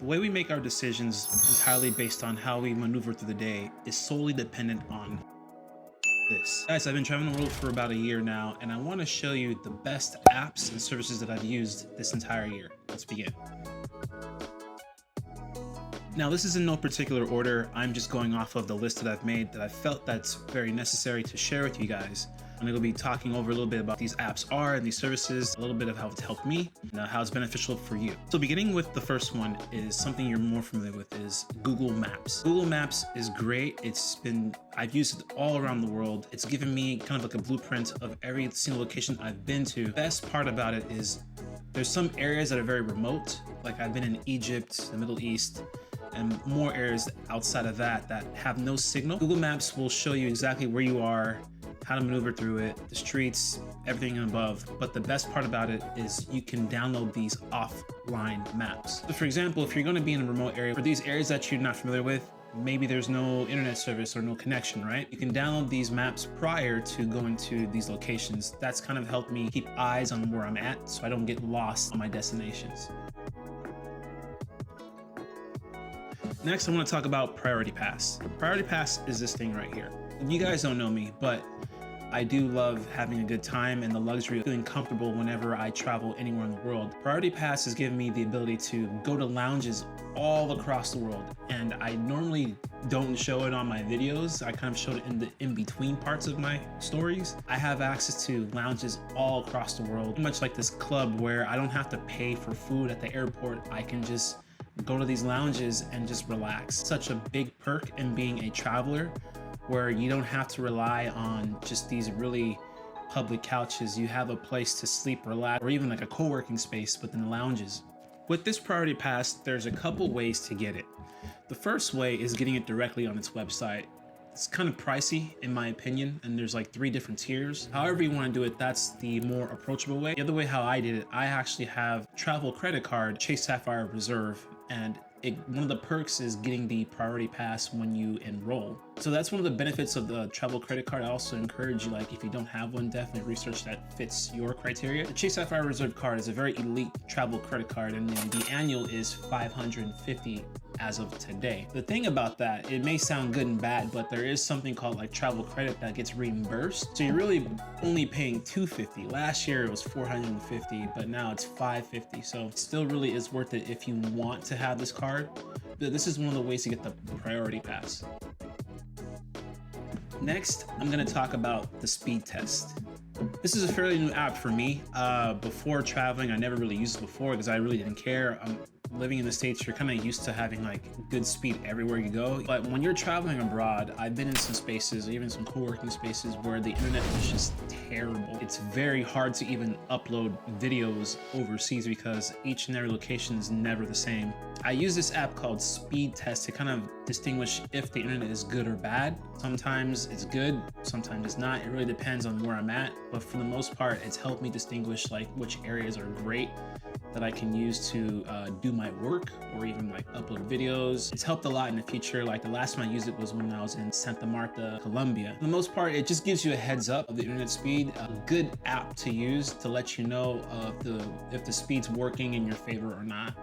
The way we make our decisions entirely based on how we maneuver through the day is solely dependent on this. Guys, I've been traveling the world for about a year now, and I want to show you the best apps and services that I've used this entire year. Let's begin. Now, this is in no particular order. I'm just going off of the list that I've made that I felt that's very necessary to share with you guys. I'm going to be talking over a little bit about these apps are and these services, a little bit of how it's helped me and how it's beneficial for you. So beginning with the first one is something you're more familiar with is Google Maps. Google Maps is great. I've used it all around the world. It's given me kind of like a blueprint of every single location I've been to. The best part about it is there's some areas that are very remote. Like I've been in Egypt, the Middle East, and more areas outside of that have no signal. Google Maps will show you exactly where you are, how to maneuver through it, the streets, everything above. But the best part about it is you can download these offline maps. So for example, if you're going to be in a remote area, for these areas that you're not familiar with, maybe there's no internet service or no connection, right? You can download these maps prior to going to these locations. That's kind of helped me keep eyes on where I'm at so I don't get lost on my destinations. Next, I want to talk about Priority Pass. Priority Pass is this thing right here. You guys don't know me, but I do love having a good time and the luxury of feeling comfortable whenever I travel anywhere in the world. Priority Pass has given me the ability to go to lounges all across the world. And I normally don't show it on my videos. I kind of show it in the in-between parts of my stories. I have access to lounges all across the world, much like this club where I don't have to pay for food at the airport. I can just go to these lounges and just relax. Such a big perk in being a traveler where you don't have to rely on just these really public couches. You have a place to sleep, relax, or even like a co-working space within the lounges. With this Priority Pass, there's a couple ways to get it. The first way is getting it directly on its website. It's kind of pricey in my opinion, and there's like 3 different tiers. However you want to do it, that's the more approachable way. The other way how I did it, I actually have travel credit card, Chase Sapphire Reserve, and one of the perks is getting the Priority Pass when you enroll. So that's one of the benefits of the travel credit card. I also encourage you, like if you don't have one, definitely research that fits your criteria. The Chase Sapphire Reserve card is a very elite travel credit card, and then the annual is $550 as of today. The thing about that, it may sound good and bad, but there is something called like travel credit that gets reimbursed. So you're really only paying $250. Last year it was $450, but now it's $550. So it still really is worth it if you want to have this card. This is one of the ways to get the Priority Pass. Next, I'm going to talk about the speed test. This is a fairly new app for me. Before traveling, I never really used it before because I really didn't care. Living in the States, you're kind of used to having like good speed everywhere you go. But when you're traveling abroad, I've been in some spaces, even some co-working spaces where the internet is just terrible. It's very hard to even upload videos overseas because each and every location is never the same. I use this app called Speed Test to kind of distinguish if the internet is good or bad. Sometimes it's good, sometimes it's not. It really depends on where I'm at. But for the most part, it's helped me distinguish like which areas are great that I can use to do my work or even like upload videos. It's helped a lot in the future. Like the last time I used it was when I was in Santa Marta, Colombia. For the most part, it just gives you a heads up of the internet speed. A good app to use to let you know if the speed's working in your favor or not.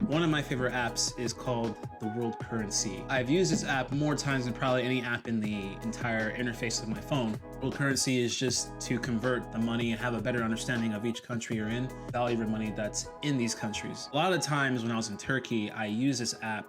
One of my favorite apps is called the World Currency. I've used this app more times than probably any app in the entire interface of my phone. World Currency is just to convert the money and have a better understanding of each country you're in, the value of your money that's in these countries. A lot of times when I was in Turkey, I used this app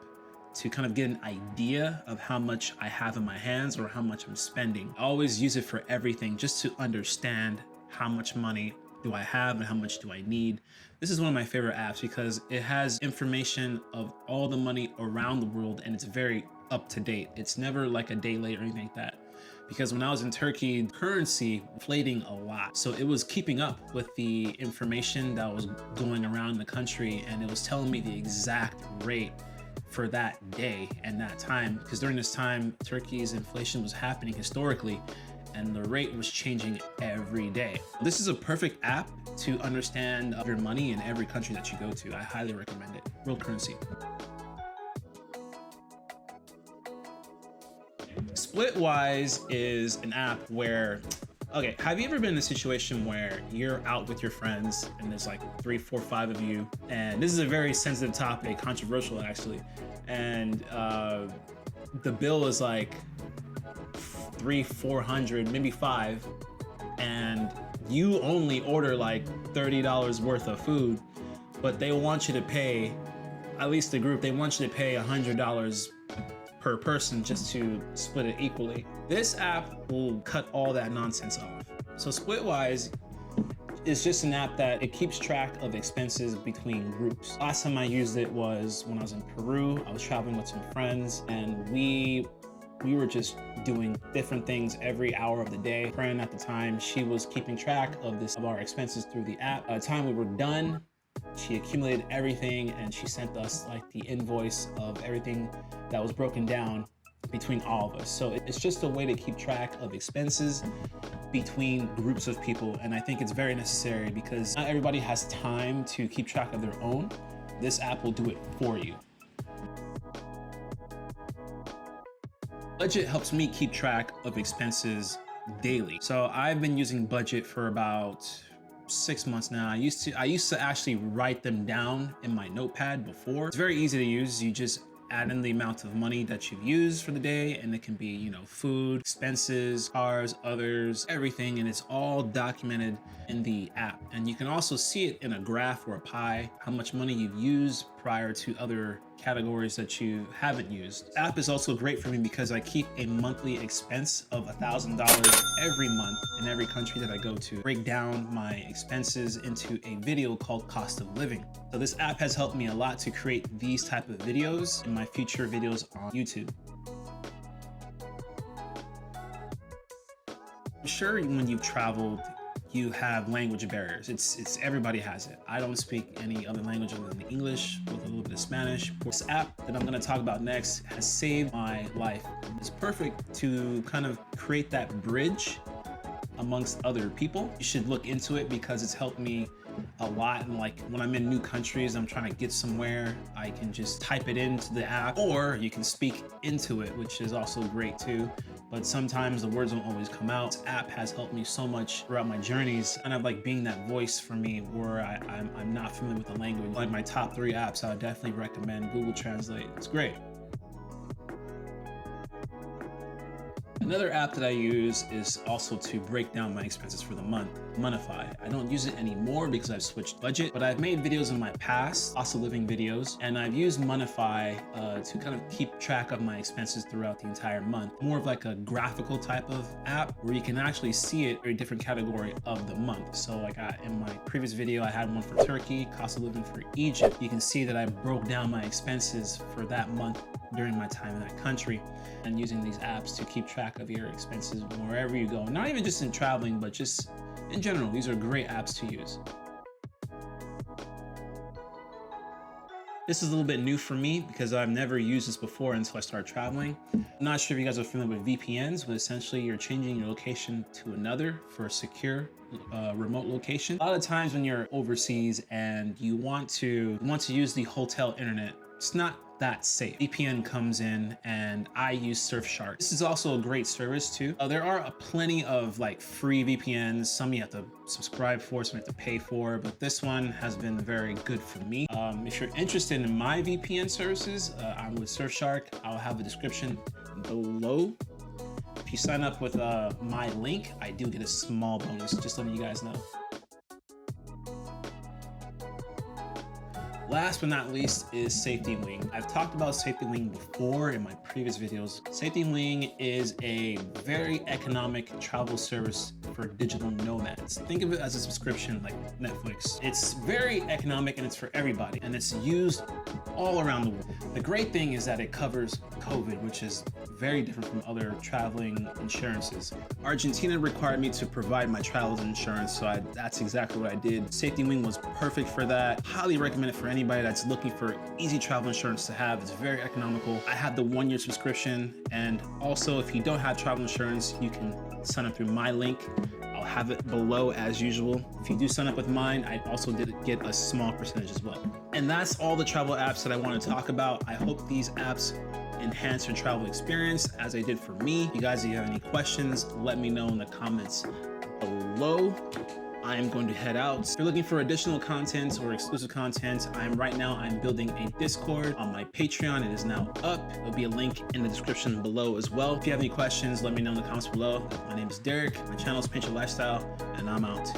to kind of get an idea of how much I have in my hands or how much I'm spending. I always use it for everything just to understand how much money do I have and how much do I need. This is one of my favorite apps because it has information of all the money around the world and it's very up to date. It's never like a day late or anything like that. Because when I was in Turkey, currency inflating a lot. So it was keeping up with the information that was going around the country and it was telling me the exact rate for that day and that time. Because during this time, Turkey's inflation was happening historically and the rate was changing every day. This is a perfect app to understand your money in every country that you go to. I highly recommend it. World Currency. Splitwise is an app where Okay, have you ever been in a situation where you're out with your friends and there's like 3, 4, 5 of you, and this is a very sensitive topic, controversial actually, and the bill is like 300, 400, maybe 5, and you only order like $30 worth of food, but they want you to pay, at least the group, they want you to pay $100 per person just to split it equally. This app will cut all that nonsense off. So Splitwise is just an app that it keeps track of expenses between groups. Last time I used it was when I was in Peru. I was traveling with some friends, and we were just doing different things every hour of the day. A friend at the time, she was keeping track of our expenses through the app. By the time we were done, she accumulated everything and she sent us like the invoice of everything that was broken down between all of us. So it's just a way to keep track of expenses between groups of people. And I think it's very necessary because not everybody has time to keep track of their own. This app will do it for you. Budget helps me keep track of expenses daily. So I've been using Budget for about 6 months now. I used to actually write them down in my notepad before. It's very easy to use. You just add in the amount of money that you've used for the day, and it can be, you know, food, expenses, cars, others, everything, and it's all documented in the app. And you can also see it in a graph or a pie, how much money you've used prior to other categories that you haven't used. This app is also great for me because I keep a monthly expense of $1,000 every month in every country that I go to. Break down my expenses into a video called Cost of Living. So this app has helped me a lot to create these type of videos in my future videos on YouTube. I'm sure when you've traveled, you have language barriers. It's everybody has it. I don't speak any other language other than English with a little bit of Spanish. This app that I'm gonna talk about next has saved my life. It's perfect to kind of create that bridge amongst other people. You should look into it because it's helped me a lot. And like when I'm in new countries, I'm trying to get somewhere, I can just type it into the app, or you can speak into it, which is also great too. But sometimes the words don't always come out. This app has helped me so much throughout my journeys, kind of like being that voice for me where I'm not familiar with the language. Like my top 3 apps, I would definitely recommend Google Translate. It's great. Another app that I use is also to break down my expenses for the month, Moneyfi. I don't use it anymore because I've switched budget, but I've made videos in my past, cost of living videos, and I've used Moneyfi to kind of keep track of my expenses throughout the entire month. More of like a graphical type of app where you can actually see it in a different category of the month. So like in my previous video, I had one for Turkey, cost of living for Egypt. You can see that I broke down my expenses for that month during my time in that country, and using these apps to keep track of your expenses wherever you go. Not even just in traveling, but just in general. These are great apps to use. This is a little bit new for me because I've never used this before until I started traveling. I'm not sure if you guys are familiar with VPNs, but essentially you're changing your location to another for a secure remote location. A lot of times when you're overseas and you want to use the hotel internet, it's not that safe. VPN comes in, and I use Surfshark. This is also a great service too. There are plenty of like free VPNs. Some you have to subscribe for, some you have to pay for, but this one has been very good for me. If you're interested in my VPN services, I'm with Surfshark. I'll have a description below. If you sign up with my link, I do get a small bonus, just letting you guys know. Last but not least is SafetyWing. I've talked about SafetyWing before in my previous videos. SafetyWing is a very economic travel service for digital nomads. Think of it as a subscription like Netflix. It's very economic and it's for everybody, and it's used all around the world. The great thing is that it covers COVID, which is very different from other traveling insurances. Argentina required me to provide my travel insurance, so that's exactly what I did. SafetyWing was perfect for that. Highly recommend it for anybody that's looking for easy travel insurance to have. It's very economical. I have the 1-year subscription, and also if you don't have travel insurance, you can sign up through my link. I'll have it below as usual. If you do sign up with mine, I also did get a small percentage as well. And that's all the travel apps that I want to talk about. I hope these apps enhance your travel experience as they did for me. You guys, if you have any questions, let me know in the comments below. I am going to head out. If you're looking for additional content or exclusive content, I'm building a Discord on my Patreon. It is now up. There'll be a link in the description below as well. If you have any questions, let me know in the comments below. My name is Derek. My channel is Paint Your Lifestyle, and I'm out.